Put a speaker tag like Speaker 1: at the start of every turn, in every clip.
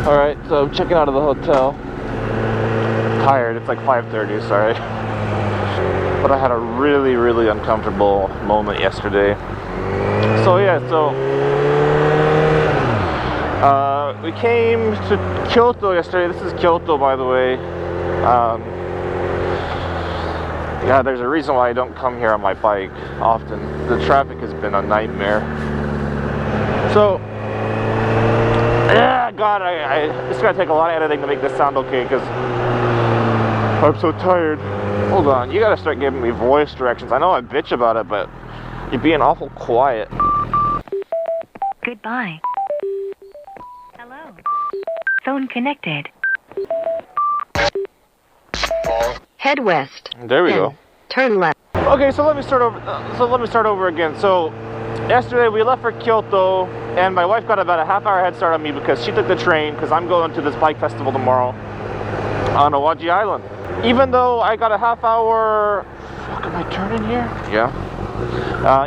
Speaker 1: Alright, so I'm checking out of the hotel. Tired, it's like 5:30, sorry. But I had a really, really uncomfortable moment yesterday. So yeah, we came to Kyoto yesterday. This is Kyoto, by the way. Yeah, there's a reason why I don't come here on my bike often. The traffic has been a nightmare. So, yeah, God, it's gonna take a lot of editing to make this sound okay, because I'm so tired. Hold on, you gotta start giving me voice directions. I know I bitch about it, but you're being awful quiet.
Speaker 2: Goodbye. Hello. Phone connected. Head west.
Speaker 1: There we go.
Speaker 2: Turn left.
Speaker 1: Okay, so let me start over again. So yesterday we left for Kyoto, and my wife got about a half-hour head start on me because she took the train, because I'm going to this bike festival tomorrow on Awaji Island. Even though I got a half-hour... Fuck, am I turning here? Yeah.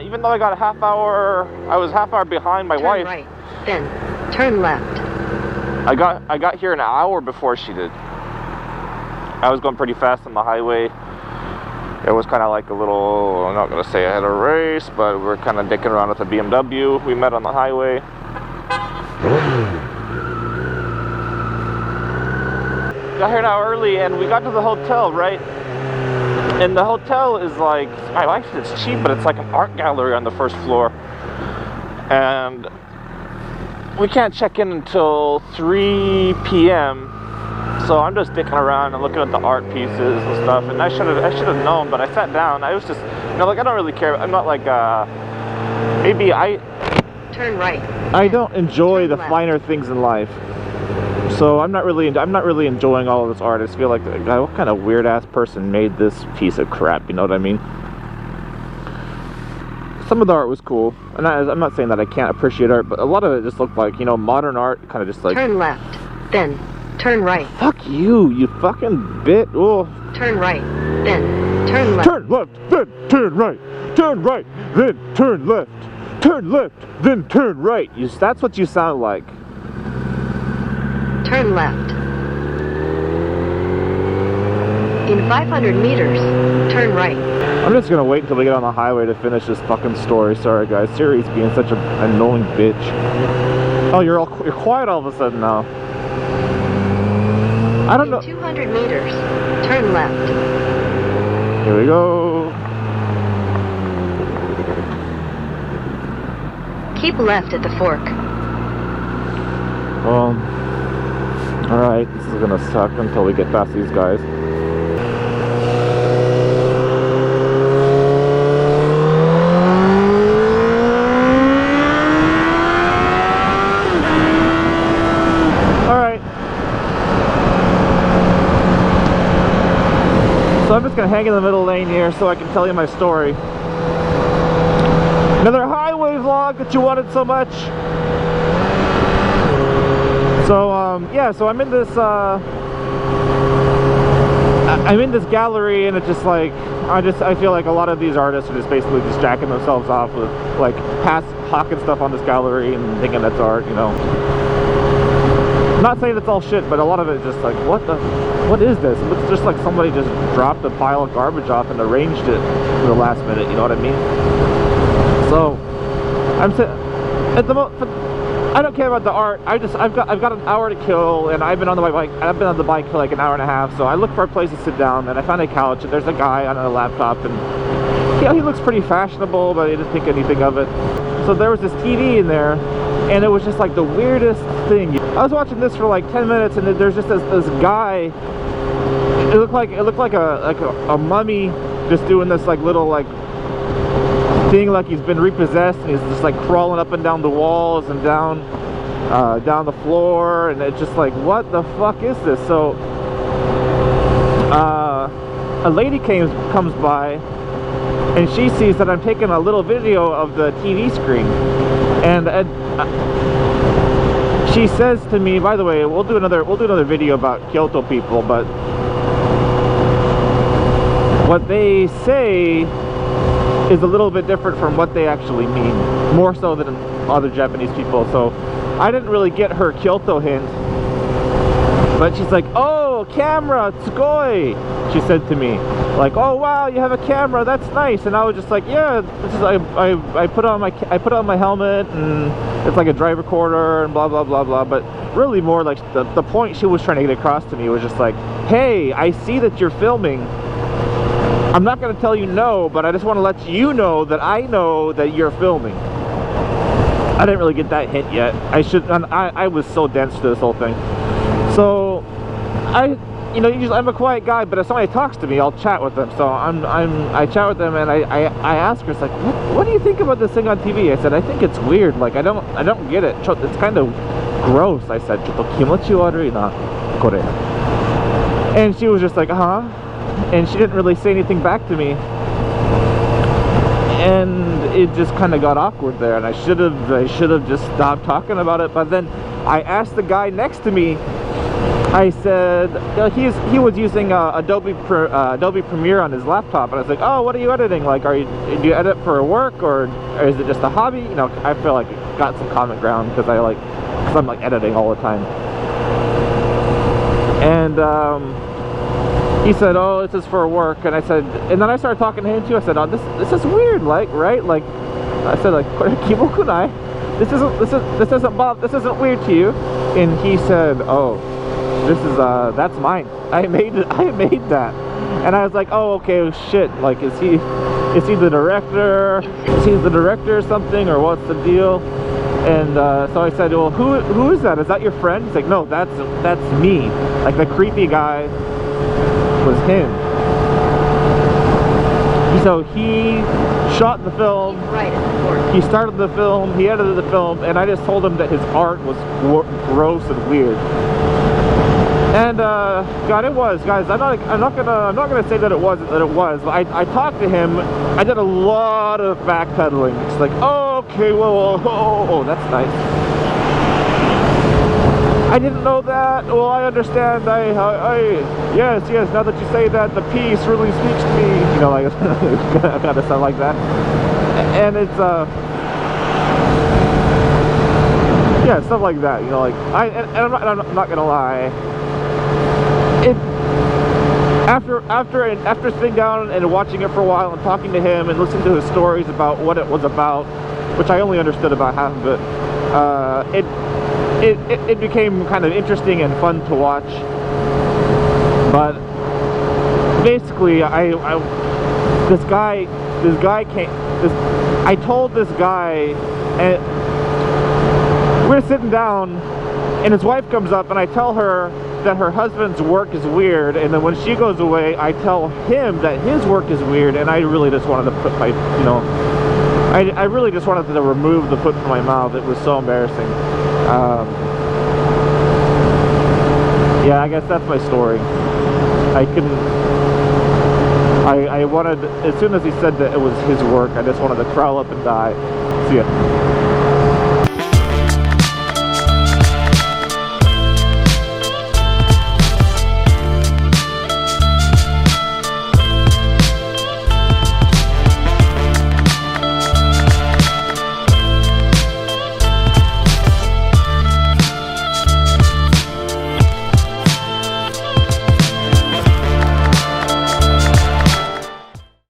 Speaker 1: Even though I got a half-hour... I was half-hour behind my wife.
Speaker 2: Turn right, then turn left.
Speaker 1: I got here an hour before she did. I was going pretty fast on the highway. It was kind of like a little, I'm not going to say I had a race, but we're kind of dicking around with a BMW. We met on the highway. Got here an hour early, and we got to the hotel, right? And the hotel is like, my wife said it's cheap, but it's like an art gallery on the first floor. And we can't check in until 3 p.m. So I'm just dicking around and looking at the art pieces and stuff, and I should have known, but I sat down. I was just, you know, like, I don't really care. I'm not like, maybe I...
Speaker 2: Turn right.
Speaker 1: I don't enjoy the
Speaker 2: left.
Speaker 1: finer things in life. So I'm not really enjoying all of this art. I just feel like, God, what kind of weird-ass person made this piece of crap, you know what I mean? Some of the art was cool, and I'm not saying that I can't appreciate art, but a lot of it just looked like, you know, modern art, kind of just like...
Speaker 2: Turn left, then turn right.
Speaker 1: Fuck you fucking bit. Oh.
Speaker 2: Turn right, then turn left.
Speaker 1: Turn left, then turn right. Turn right, then turn left. Turn left, then turn right. That's what you sound like.
Speaker 2: Turn left. In 500 meters, turn right.
Speaker 1: I'm just gonna wait until we get on the highway to finish this fucking story. Sorry guys, Siri's being such an annoying bitch. Oh, you're quiet all of a sudden now. I don't know.
Speaker 2: 200 meters, turn left.
Speaker 1: Here we go.
Speaker 2: Keep left at the fork.
Speaker 1: Alright, this is gonna suck until we get past these guys. So I'm just going to hang in the middle lane here so I can tell you my story. Another highway vlog that you wanted so much. So yeah, so I'm in this gallery, and it's just like I feel like a lot of these artists are just basically just jacking themselves off with like hawking stuff on this gallery and thinking that's art, you know. I'm not saying it's all shit, but a lot of it is just like, what is this? It looks just like somebody just dropped a pile of garbage off and arranged it for the last minute, you know what I mean? So, at the moment, I don't care about the art. I've got an hour to kill, and I've been on the bike for like an hour and a half, so I look for a place to sit down, and I found a couch, and there's a guy on a laptop, and yeah, he looks pretty fashionable, but I didn't think anything of it. So there was this TV in there, and it was just like the weirdest thing. I was watching this for like 10 minutes, and there's just this guy. It looked like a mummy, just doing this like little like thing, like he's been repossessed, and he's just like crawling up and down the walls and down the floor, and it's just like, what the fuck is this? So a lady comes by, and she sees that I'm taking a little video of the TV screen, and she says to me, by the way, we'll do another video about Kyoto people, but what they say is a little bit different from what they actually mean, more so than other Japanese people. So I didn't really get her Kyoto hint But she's like, "Oh, camera, tsugoi," she said to me. Like, "Oh wow, you have a camera, that's nice." And I was just like, "Yeah, this is, I put on my helmet, and it's like a drive recorder and blah blah blah blah." But really more like the point she was trying to get across to me was just like, "Hey, I see that you're filming. I'm not going to tell you no, but I just want to let you know that I know that you're filming." I didn't really get that hint yet. I was so dense to this whole thing. So usually I'm a quiet guy, but if somebody talks to me, I'll chat with them. So I chat with them, and I ask her, it's like, what do you think about this thing on TV? I said, I think it's weird. Like, I don't get it. It's kind of gross. I said, "Chotto kimochi warui na, kore." And she was just like, "Uh-huh." And she didn't really say anything back to me. And it just kind of got awkward there, and I should have just stopped talking about it. But then I asked the guy next to me. I said, he was using Adobe Premiere on his laptop, and I was like, "Oh, what are you editing? Like, do you edit for work, or is it just a hobby?" You know, I feel like it got some common ground because I'm like editing all the time. And he said, "Oh, this is for work." And I said, and then I started talking to him too. I said, "Oh, this is weird, like, right? Like," I said, "Like, kibokunai? This isn't weird to you?" And he said, "Oh, that's mine. I made that." And I was like, "Oh, okay, shit. Like, is he the director? Is he the director or something, or what's the deal?" And so I said, "Well, who is that? Is that your friend?" He's like, "No, that's me." Like, the creepy guy was him. So he shot the film, he started the film, he edited the film, and I just told him that his art was gross and weird. And God, it was, guys. I'm not gonna say that it wasn't, that it was. But I talked to him. I did a lot of backpedaling. It's like, "Oh, okay, well, oh, that's nice. I didn't know that. Well, I understand. Yes. Now that you say that, the piece really speaks to me." You know, like, kind of sound like that. And it's yeah, stuff like that. You know, like I'm not gonna lie. After sitting down and watching it for a while and talking to him and listening to his stories about what it was about, which I only understood about half of it, it became kind of interesting and fun to watch. But basically, I told this guy, and we're sitting down, and his wife comes up, and I tell her that her husband's work is weird, and then when she goes away, I tell him that his work is weird, and I really just wanted to put my, I really just wanted to remove the foot from my mouth. It was so embarrassing. Yeah, I guess that's my story. I wanted, as soon as he said that it was his work, I just wanted to crawl up and die. See ya.